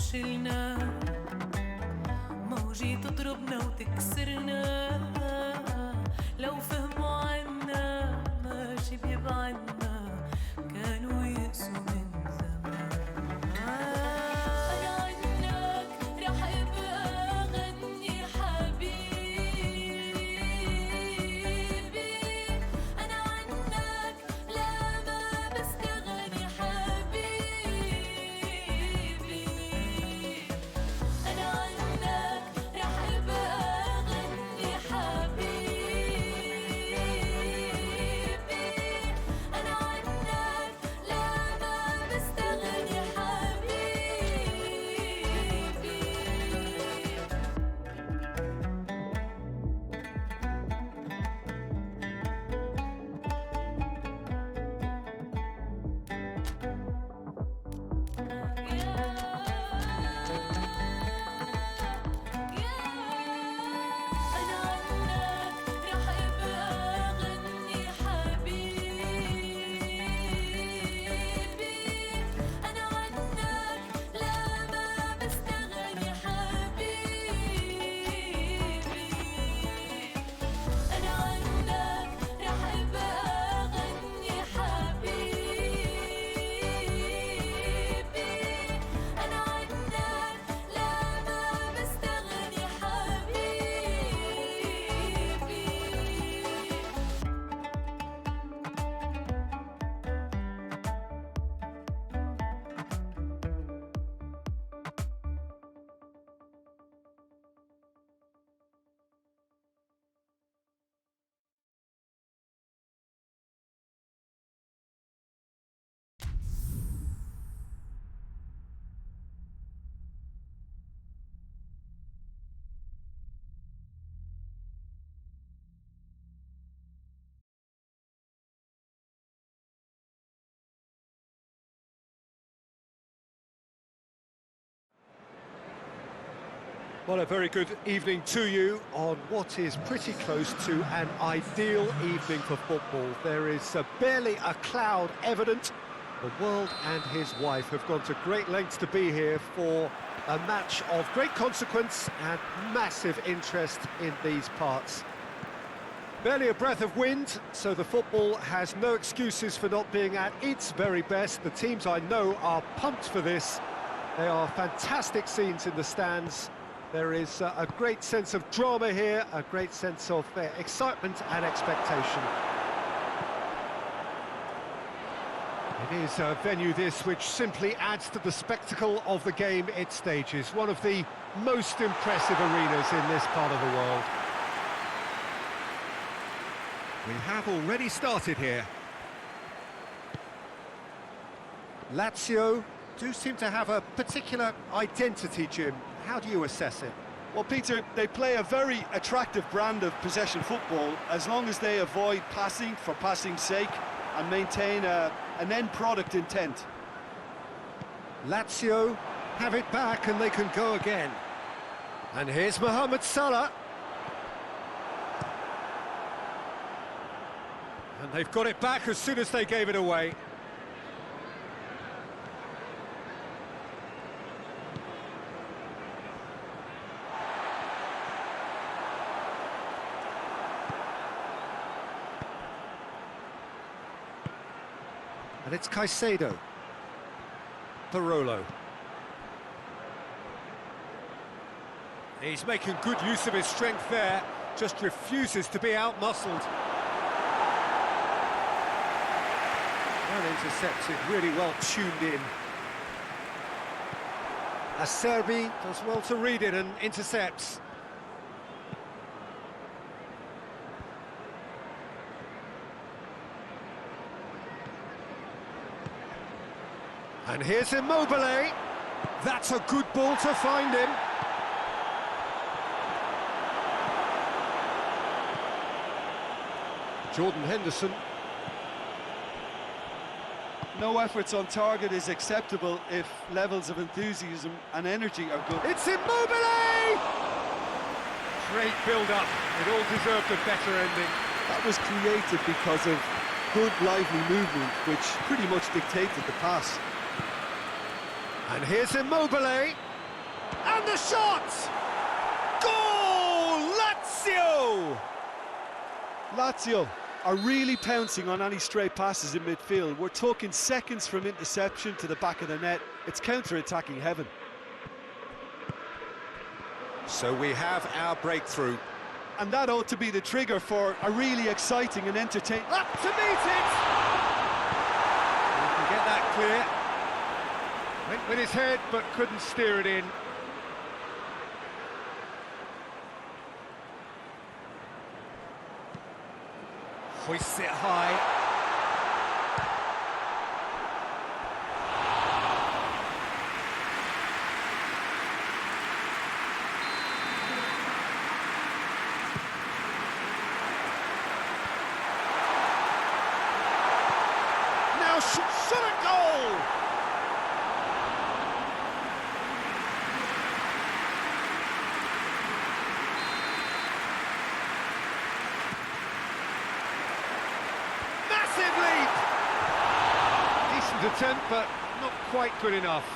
وشلنا موجي تضربنا وتكسرنا لو فهموا عنا ماشي بيبعدنا كانوا يقسوا من زمان أنا عنك رح أبقى أغني حبيبي أنا عنك لا ما بستغني حبيبي أنا عنك رح أبقى أغني حبيبي أنا عنك لا ما بستغني حبيبي أنا عنك رح أبقى أغني حبيبي أنا عنك لا ما بستغني حبيبي أنا عنك رح أبقى أغني حبيبي أنا عنك لا ما بستغني حبيبي Well, a very good evening to you on what is pretty close to an ideal evening for football. There is barely a cloud evident. The world and his wife have gone to great lengths to be here for a match of great consequence and massive interest in these parts. Barely a breath of wind, so the football has no excuses for not being at its very best. The teams I know are pumped for this. They are fantastic scenes in the stands. There is a great sense of drama here, a great sense of excitement and expectation. It is a venue this which simply adds to the spectacle of the game it stages. One of the most impressive arenas in this part of the world. We have already started here. Lazio do seem to have a particular identity, Jim. How do you assess it? Well, Peter, they play a very attractive brand of possession football as long as they avoid passing for passing's sake and maintain an end product intent. Lazio have it back and they can go again. And here's Mohamed Salah. And they've got it back as soon as they gave it away. And it's Caicedo. Barolo. He's making good use of his strength there, just refuses to be out-muscled. Well intercepted, really well tuned in. Acerbi does well to read it and intercepts. And here's Immobile. That's a good ball to find him. Jordan Henderson. No efforts on target is acceptable if levels of enthusiasm and energy are good. It's Immobile! Great build-up. It all deserved a better ending. That was created because of good, lively movement, which pretty much dictated the pass. And here's Immobile. And the shot! Goal! Lazio! Lazio are really pouncing on any stray passes in midfield. We're talking seconds from interception to the back of the net. It's counter-attacking heaven. So we have our breakthrough. And that ought to be the trigger for a really exciting and entertaining... Up to meet it! He can get that clear. Went with his head, but couldn't steer it in. Hoists it high. Now shot at goal! Massive leap! Decent attempt, but not quite good enough.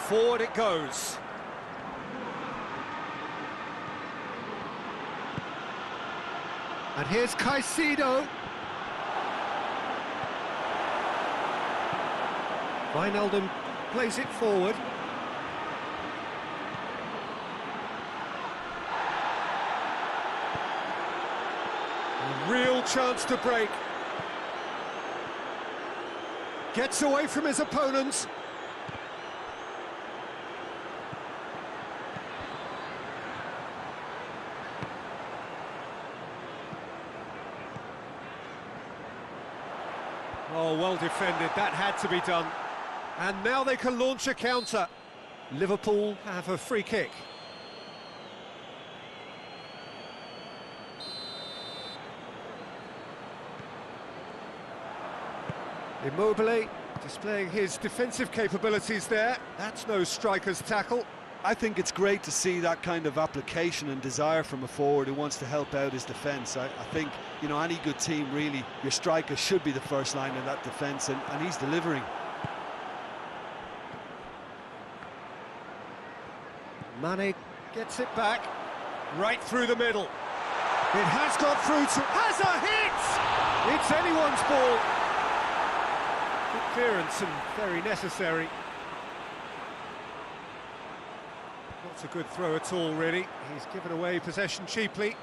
Forward it goes. And here's Caicedo. Wijnaldum plays it forward. A real chance to break. Gets away from his opponents. Oh, well defended, that had to be done. And now they can launch a counter. Liverpool have a free kick. Immobile displaying his defensive capabilities there. That's no striker's tackle. I think it's great to see that kind of application and desire from a forward who wants to help out his defence. I think, you know, any good team, really, your striker should be the first line in that defence, and he's delivering. Mane gets it back, right through the middle. It has got through to... has a hit! It's anyone's ball. Good clearance and very necessary. Not a good throw at all, really. He's given away possession cheaply.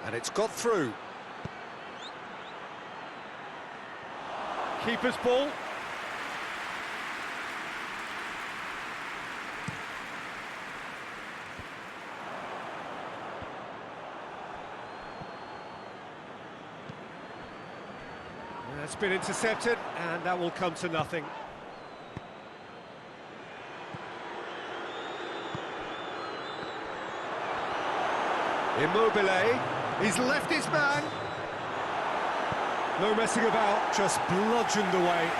And it's got through. Keeper's ball. That's been intercepted, and that will come to nothing. Immobile, he's left his man. No messing about, just bludgeoned away.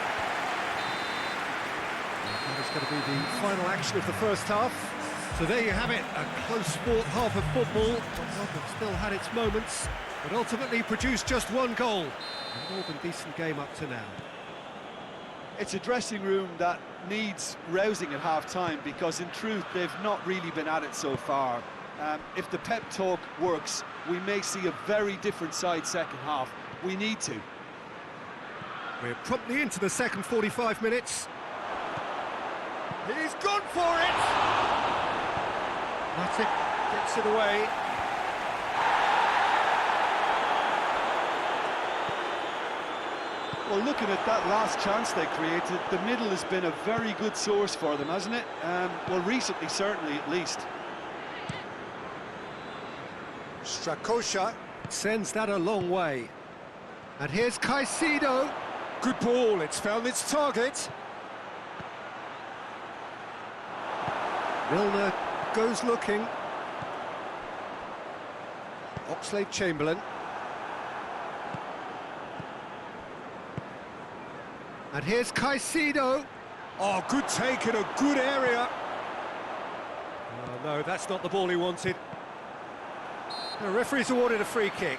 That is going to be the final action of the first half. So there you have it, a close-fought half of football, but one that still had its moments, but ultimately produced just one goal. A more than decent game up to now. It's a dressing room that needs rousing at half-time, because in truth they've not really been at it so far. If the pep talk works, we may see a very different side second half. We need to. We're promptly into the second 45 minutes. He's gone for it! Matic gets it away. Well, looking at that last chance they created, the middle has been a very good source for them, hasn't it? Well, recently, certainly, at least. Strakosha sends that a long way. And here's Caicedo. Good ball, it's found its target. Milner goes looking. Oxlade-Chamberlain. And here's Caicedo. Oh, good take in a good area. Oh, no, that's not the ball he wanted. The referee's awarded a free kick.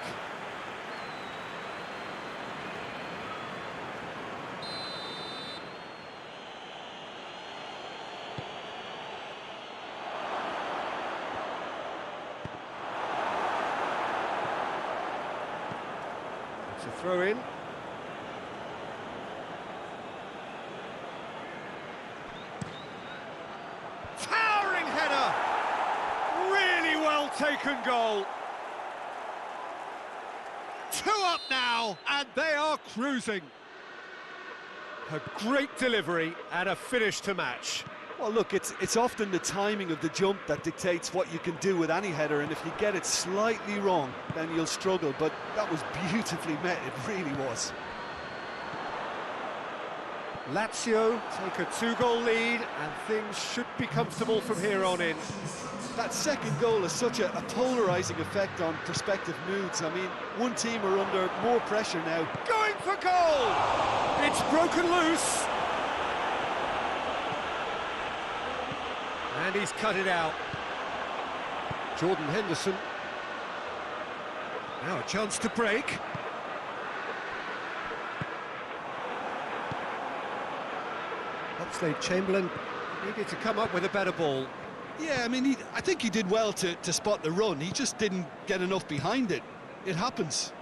It's a throw in. Towering header! Really well taken goal. 2 up now, and they are cruising. A great delivery and a finish to match. Well, look, it's often the timing of the jump that dictates what you can do with any header, and if you get it slightly wrong, then you'll struggle, but that was beautifully met, it really was. Lazio take a 2-goal lead, and things should be comfortable from here on in. That second goal has such a polarising effect on prospective moods. I mean, one team are under more pressure now. Going for goal! It's broken loose. And he's cut it out. Jordan Henderson. Now a chance to break. Oxlade-Chamberlain needed to come up with a better ball. Yeah, I mean, I think he did well to spot the run. He just didn't get enough behind it. It happens.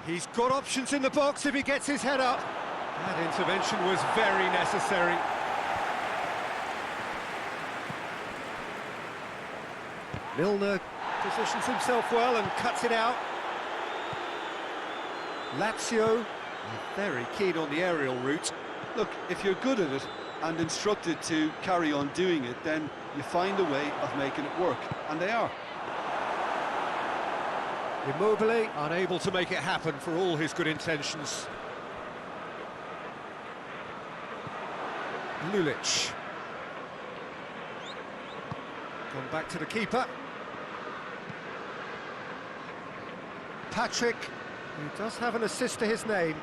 He's got options in the box if he gets his head up. That intervention was very necessary. Milner positions himself well and cuts it out. Lazio are very keen on the aerial route. Look, if you're good at it and instructed to carry on doing it, then you find a way of making it work, and they are. Immobile unable to make it happen for all his good intentions. Lulic. Gone back to the keeper. Patrick, who does have an assist to his name.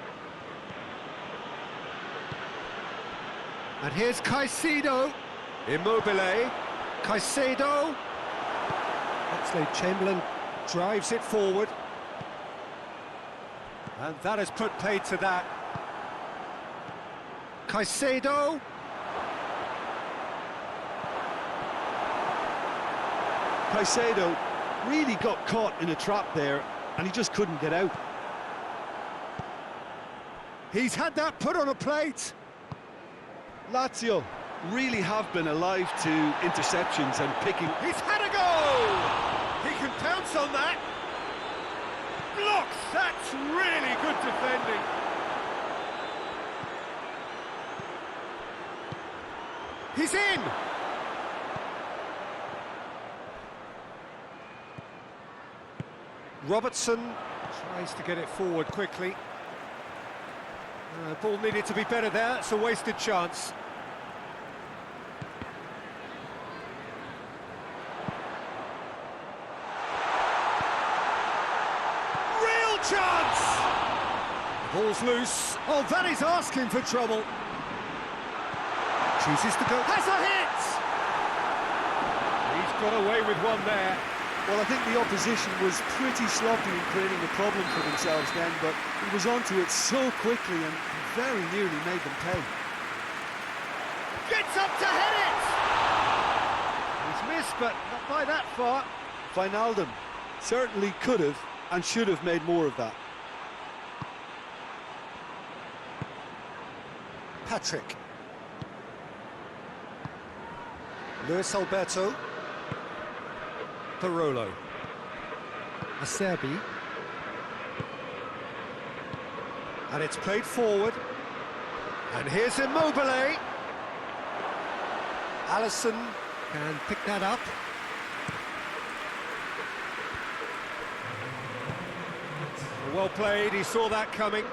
And here's Caicedo. Immobile. Caicedo. Oxlade-Chamberlain drives it forward. And that has put paid to that. Caicedo. Caicedo really got caught in a trap there, and he just couldn't get out. He's had that put on a plate. Lazio really have been alive to interceptions and picking. He's had a goal! He can pounce on that. Blocks! That's really good defending. He's in! Robertson tries to get it forward quickly. Ball needed to be better there, it's a wasted chance. Real chance! Ball's loose. Oh, that is asking for trouble. Chooses to go. Has a hit! He's got away with one there. Well, I think the opposition was pretty sloppy in creating a problem for themselves then, but he was onto it so quickly and very nearly made them pay. Gets up to head it! He's missed, but not by that far. Wijnaldum certainly could have and should have made more of that. Patrick. Luis Alberto. Parolo. Acerbi. And it's played forward. And here's Immobile. Alisson can pick that up. Well played, he saw that coming.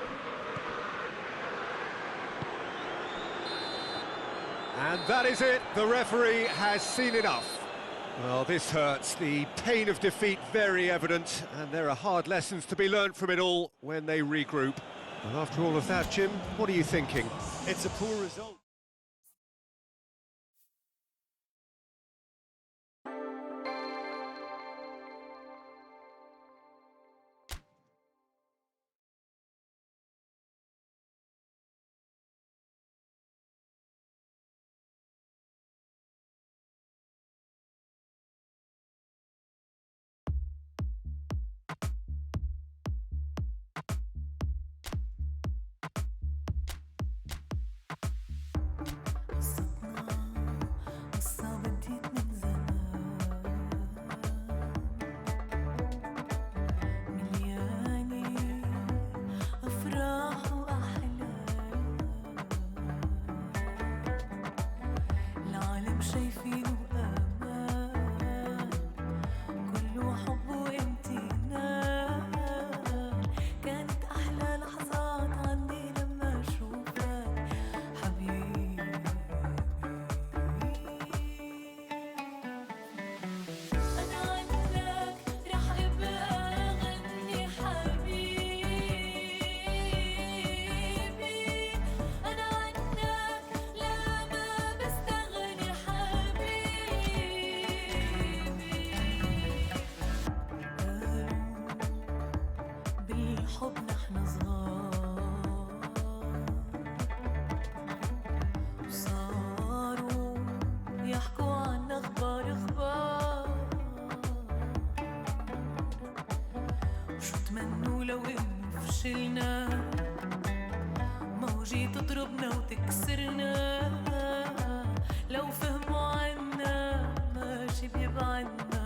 And that is it, the referee has seen enough. Well, this hurts, the pain of defeat very evident, and there are hard lessons to be learned from it all when they regroup. And after all of that, Jim, what are you thinking? It's a poor result. تمنوا لو إنه فشلنا، موجي تضربنا وتكسرنا، لو فهموا عنا ماشي بيبعدنا.